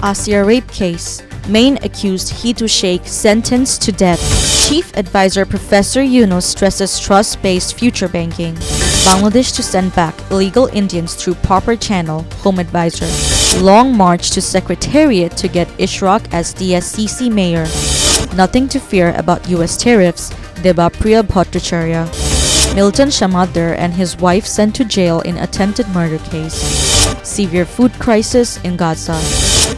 Asia rape case. Main accused Hitu Sheikh sentenced to death. Chief Advisor Professor Yunus stresses trust-based future banking. Bangladesh to send back illegal Indians through proper channel, Home Advisor. Long march to Secretariat to get Ishraq as DSCC mayor. Nothing to fear about US tariffs, Debapriya Bhattacharya. Milton Shamadar and his wife sent to jail in attempted murder case. Severe food crisis in Gaza.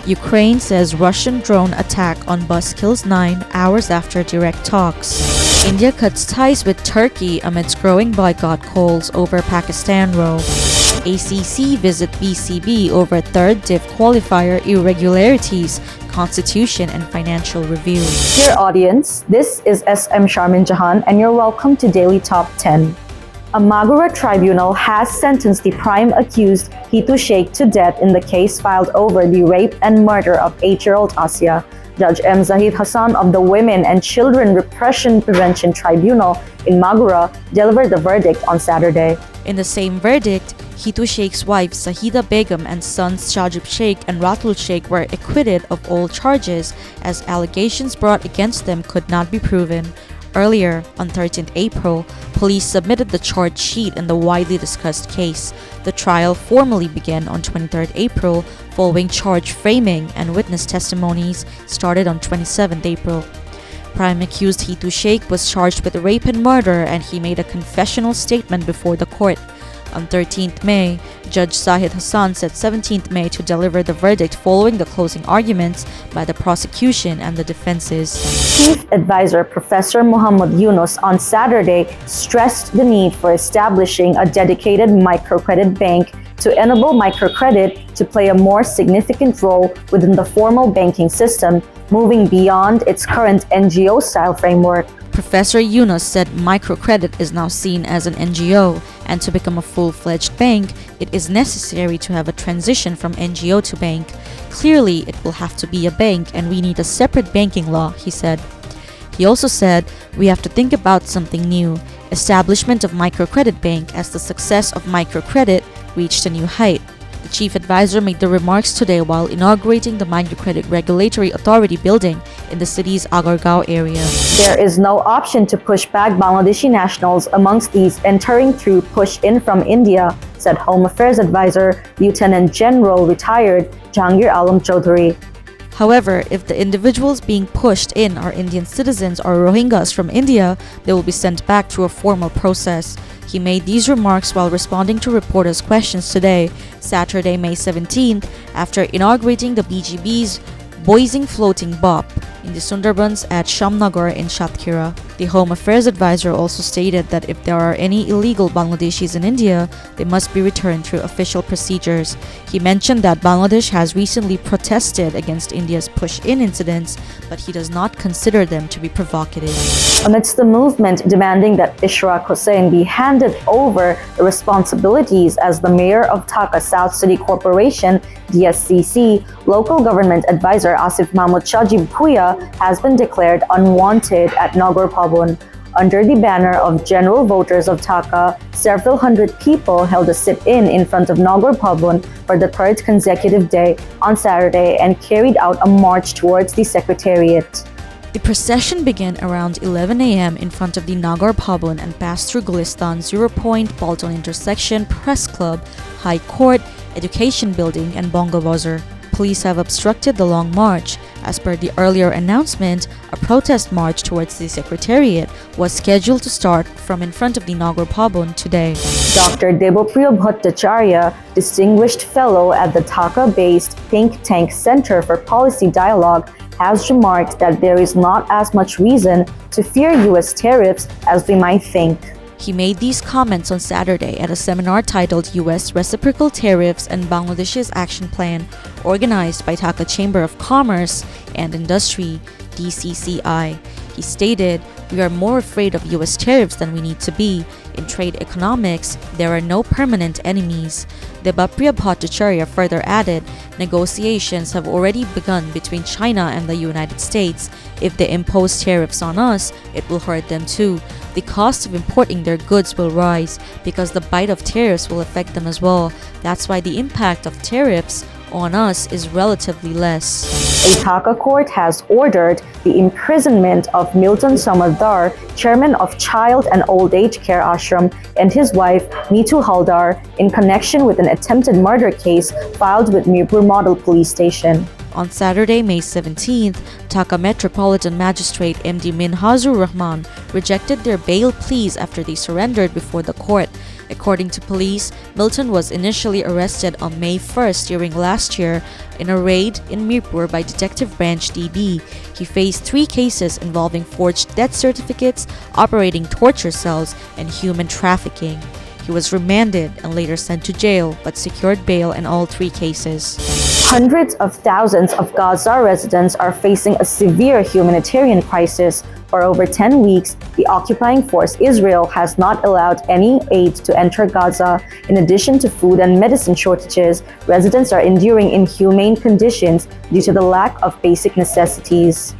Ukraine says Russian drone attack on bus kills 9 hours after direct talks. India cuts ties with Turkey amidst growing boycott calls over Pakistan row. ACC visit BCB over third div qualifier irregularities, constitution and financial review. Dear audience, this is SM Sharmin Jahan and you're welcome to Daily Top 10. A Magura tribunal has sentenced the prime accused Hitu Sheikh to death in the case filed over the rape and murder of 8-year-old Asia. Judge M. Zahid Hassan of the Women and Children Repression Prevention Tribunal in Magura delivered the verdict on Saturday. In the same verdict, Hitu Sheikh's wife Zahida Begum and sons Shajib Sheikh and Ratul Sheikh were acquitted of all charges as allegations brought against them could not be proven. Earlier, on 13th April, police submitted the charge sheet in the widely discussed case. The trial formally began on 23rd April following charge framing, and witness testimonies started on 27th April. Prime accused Hitu Sheikh was charged with rape and murder, and he made a confessional statement before the court. On 13th May, Judge Zahid Hassan set 17th May to deliver the verdict following the closing arguments by the prosecution and the defenses. Chief Advisor Professor Muhammad Yunus on Saturday stressed the need for establishing a dedicated microcredit bank to enable microcredit to play a more significant role within the formal banking system, moving beyond its current NGO-style framework. Professor Yunus said microcredit is now seen as an NGO, and to become a full-fledged bank, it is necessary to have a transition from NGO to bank. Clearly, it will have to be a bank and we need a separate banking law, he said. He also said, we have to think about something new, establishment of microcredit bank as the success of microcredit reached a new height. The chief advisor made the remarks today while inaugurating the Microcredit Regulatory Authority building in the city's Agargaon area. There is no option to push back Bangladeshi nationals amongst these entering through push-in from India, said Home Affairs Advisor Lieutenant General retired Jahangir Alam Chaudhary. However, if the individuals being pushed in are Indian citizens or Rohingyas from India, they will be sent back through a formal process. He made these remarks while responding to reporters' questions today, Saturday, May 17th, after inaugurating the BGB's Boising Floating BOP in the Sundarbans at Shamnagar in Shatkhira. The Home Affairs Advisor also stated that if there are any illegal Bangladeshis in India, they must be returned through official procedures. He mentioned that Bangladesh has recently protested against India's push-in incidents, but he does not consider them to be provocative. Amidst the movement demanding that Ishraq Hussain be handed over the responsibilities as the mayor of Dhaka South City Corporation, DSCC, local government advisor Asif Mahmud Shajib Bhuiya has been declared unwanted at Nagar Bhawan. Under the banner of General Voters of Dhaka, several hundred people held a sit-in front of Nagar Bhawan for the third consecutive day on Saturday and carried out a march towards the Secretariat. The procession began around 11 a.m. in front of the Nagar Bhawan and passed through Gulistan, 0 Point, Bolton Intersection, Press Club, High Court, Education Building, and Bongo Bazar. Police have obstructed the long march. As per the earlier announcement, a protest march towards the Secretariat was scheduled to start from in front of the Nagar Bhawan today. Dr. Debapriya Bhattacharya, Distinguished Fellow at the Dhaka-based think tank Center for Policy Dialogue, has remarked that there is not as much reason to fear US tariffs as we might think. He made these comments on Saturday at a seminar titled U.S. Reciprocal Tariffs and Bangladesh's Action Plan, organized by Dhaka Chamber of Commerce and Industry, DCCI. He stated, "We are more afraid of U.S. tariffs than we need to be. In trade economics, there are no permanent enemies." Debapriya Bhattacharya further added, negotiations have already begun between China and the United States. If they impose tariffs on us, it will hurt them too. The cost of importing their goods will rise because the bite of tariffs will affect them as well. That's why the impact of tariffs On us is relatively less. A Dhaka court has ordered the imprisonment of Milton Samadar, chairman of Child and Old Age Care Ashram, and his wife, Neetu Haldar, in connection with an attempted murder case filed with Mirpur Model Police Station. On Saturday, May 17th, Dhaka Metropolitan Magistrate MD Minhazur Rahman rejected their bail pleas after they surrendered before the court. According to police, Milton was initially arrested on May 1st during last year in a raid in Mirpur by Detective Branch DB. He faced 3 cases involving forged death certificates, operating torture cells, and human trafficking. He was remanded and later sent to jail, but secured bail in all 3 cases. Hundreds of thousands of Gaza residents are facing a severe humanitarian crisis. For over 10 weeks, the occupying force Israel has not allowed any aid to enter Gaza. In addition to food and medicine shortages, residents are enduring inhumane conditions due to the lack of basic necessities.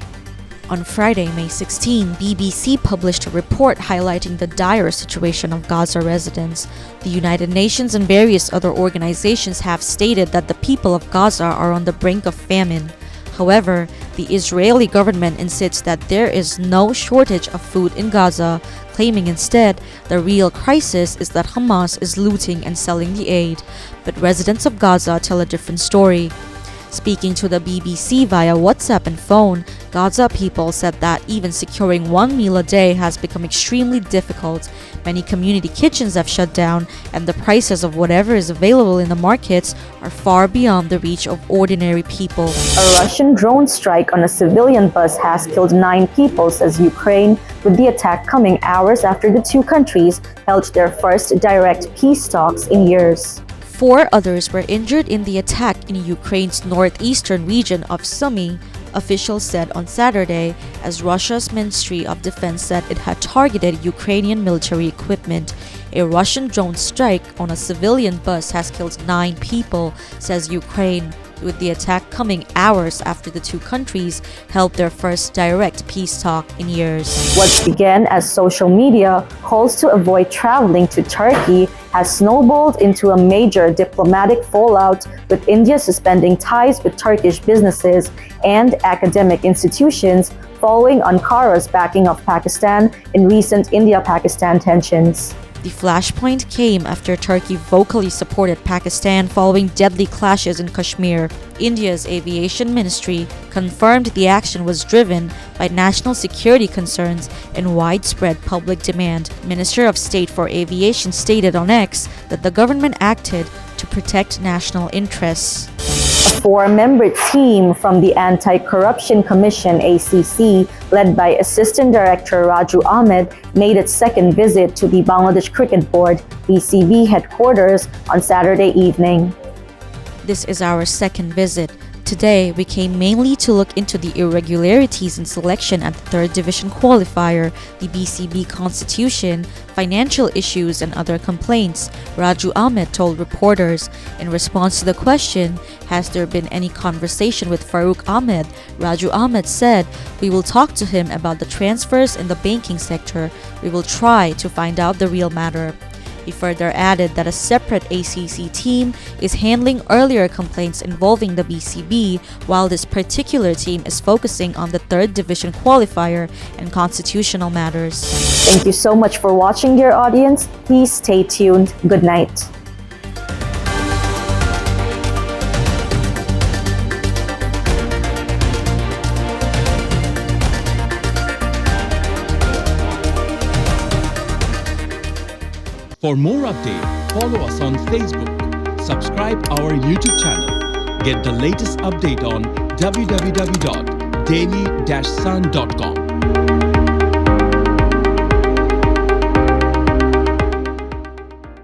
On Friday, May 16, BBC published a report highlighting the dire situation of Gaza residents. The United Nations and various other organizations have stated that the people of Gaza are on the brink of famine. However, the Israeli government insists that there is no shortage of food in Gaza, claiming instead the real crisis is that Hamas is looting and selling the aid. But residents of Gaza tell a different story. Speaking to the BBC via WhatsApp and phone, Gaza people said that even securing one meal a day has become extremely difficult. Many community kitchens have shut down, and the prices of whatever is available in the markets are far beyond the reach of ordinary people. A Russian drone strike on a civilian bus has killed 9 people, says Ukraine, with the attack coming hours after the 2 countries held their first direct peace talks in years. 4 others were injured in the attack in Ukraine's northeastern region of Sumy, officials said on Saturday, as Russia's Ministry of Defense said it had targeted Ukrainian military equipment. A Russian drone strike on a civilian bus has killed 9 people, says Ukraine, with the attack coming hours after the 2 countries held their first direct peace talk in years. What began as social media calls to avoid traveling to Turkey has snowballed into a major diplomatic fallout, with India suspending ties with Turkish businesses and academic institutions following Ankara's backing of Pakistan in recent India-Pakistan tensions. The flashpoint came after Turkey vocally supported Pakistan following deadly clashes in Kashmir. India's aviation ministry confirmed the action was driven by national security concerns and widespread public demand. Minister of State for Aviation stated on X that the government acted to protect national interests. A 4-member team from the Anti-Corruption Commission (ACC), led by Assistant Director Raju Ahmed, made its second visit to the Bangladesh Cricket Board (BCB) headquarters on Saturday evening. This is our second visit. Today, we came mainly to look into the irregularities in selection at the 3rd Division qualifier, the BCB constitution, financial issues, and other complaints, Raju Ahmed told reporters. In response to the question, has there been any conversation with Farooq Ahmed, Raju Ahmed said, "We will talk to him about the transfers in the banking sector. We will try to find out the real matter." He further added that a separate ACC team is handling earlier complaints involving the BCB, while this particular team is focusing on the 3rd Division qualifier and constitutional matters. Thank you so much for watching, dear audience. Please stay tuned. Good night. For more updates, follow us on Facebook, subscribe our YouTube channel, get the latest update on www.daily-sun.com.